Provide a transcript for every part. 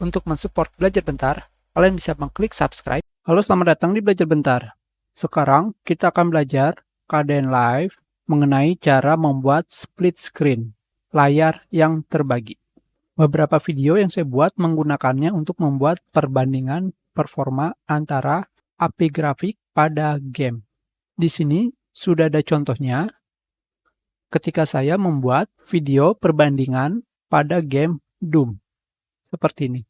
Untuk mensupport Belajar Bentar, kalian bisa mengklik subscribe. Halo, selamat datang di Belajar Bentar. Sekarang kita akan belajar KDN Live mengenai cara membuat split screen, layar yang terbagi. Beberapa video yang saya buat menggunakannya untuk membuat perbandingan performa antara API grafik pada game. Di sini sudah ada contohnya ketika saya membuat video perbandingan pada game Doom. Seperti ini.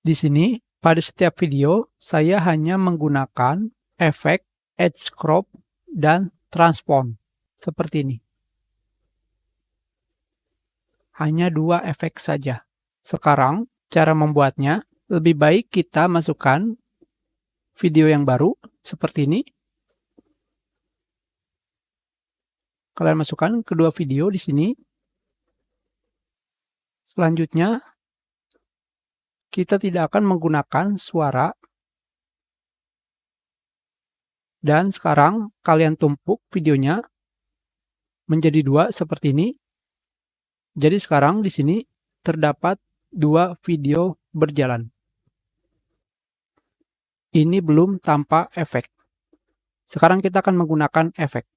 Di sini, pada setiap video, saya hanya menggunakan efek edge crop dan transform. Seperti ini. Hanya dua efek saja. Sekarang, cara membuatnya, lebih baik kita masukkan video yang baru, seperti ini. Kalian masukkan kedua video di sini. Selanjutnya, kita tidak akan menggunakan suara. Dan sekarang, kalian tumpuk videonya menjadi dua seperti ini. Jadi sekarang di sini terdapat dua video berjalan. Ini belum tanpa efek. Sekarang kita akan menggunakan efek.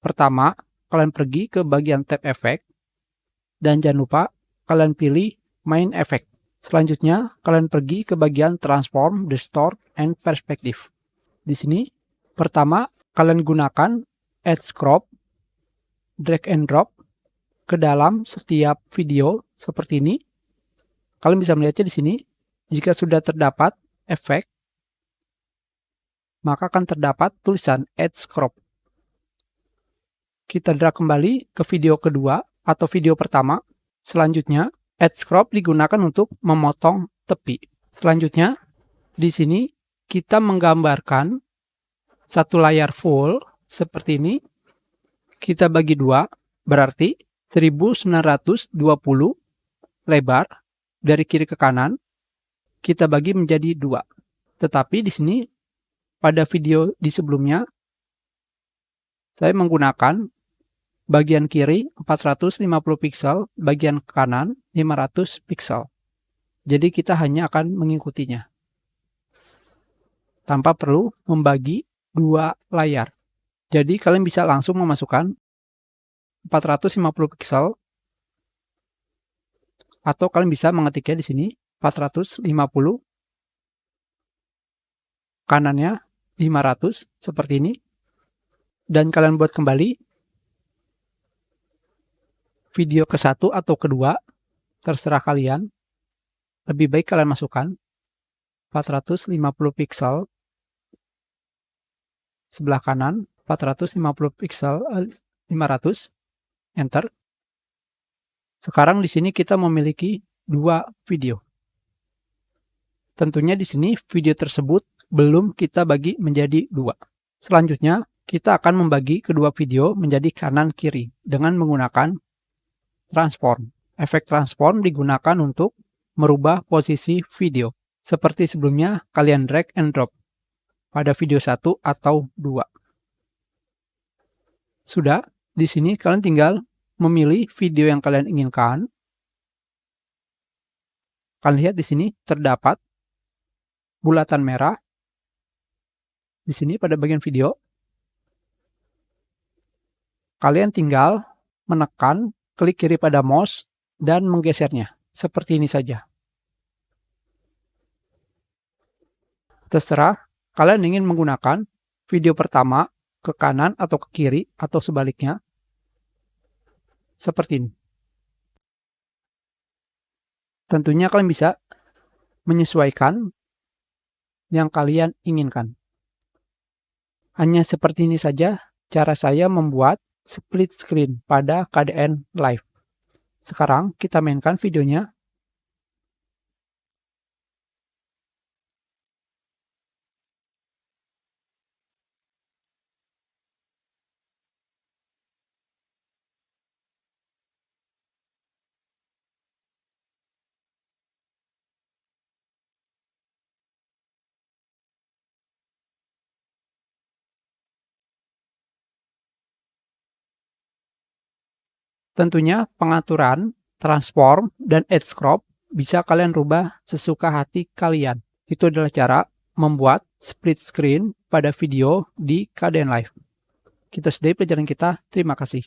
Pertama, kalian pergi ke bagian tab efek. Dan jangan lupa kalian pilih main efek. Selanjutnya, kalian pergi ke bagian transform, distort, and perspective. Di sini, pertama, kalian gunakan edge crop, drag and drop ke dalam setiap video seperti ini. Kalian bisa melihatnya di sini. Jika sudah terdapat efek, maka akan terdapat tulisan edge crop. Kita drag kembali ke video kedua atau video pertama. Selanjutnya, edge crop digunakan untuk memotong tepi. Selanjutnya, di sini kita menggambarkan satu layar full seperti ini. Kita bagi dua, berarti 1920 lebar dari kiri ke kanan. Kita bagi menjadi dua. Tetapi di sini pada video di sebelumnya saya menggunakan bagian kiri 450 pixel, bagian kanan 500 pixel. Jadi kita hanya akan mengikutinya tanpa perlu membagi dua layar. Jadi kalian bisa langsung memasukkan 450 pixel atau kalian bisa mengetiknya di sini 450, kanannya 500 seperti ini. Dan kalian buat kembali video ke satu atau kedua, terserah kalian. Lebih baik kalian masukkan 450 pixel sebelah kanan, 450 pixel 500, enter. Sekarang di sini kita memiliki dua video. Tentunya di sini video tersebut belum kita bagi menjadi dua. Selanjutnya, kita akan membagi kedua video menjadi kanan kiri dengan menggunakan transform. Efek transform digunakan untuk merubah posisi video. Seperti sebelumnya, kalian drag and drop pada video 1 atau 2. Sudah, di sini kalian tinggal memilih video yang kalian inginkan. Kalian lihat di sini terdapat bulatan merah. Di sini pada bagian video, kalian tinggal menekan klik kiri pada mouse dan menggesernya. Seperti ini saja. Terserah kalian ingin menggunakan video pertama ke kanan atau ke kiri atau sebaliknya. Seperti ini. Tentunya kalian bisa menyesuaikan yang kalian inginkan. Hanya seperti ini saja cara saya membuat split screen pada KDN Live. Sekarang kita mainkan videonya. Tentunya pengaturan transform, dan edge crop bisa kalian rubah sesuka hati kalian. Itu adalah cara membuat split screen pada video di Kdenlive. Kita sudahi pelajaran kita. Terima kasih.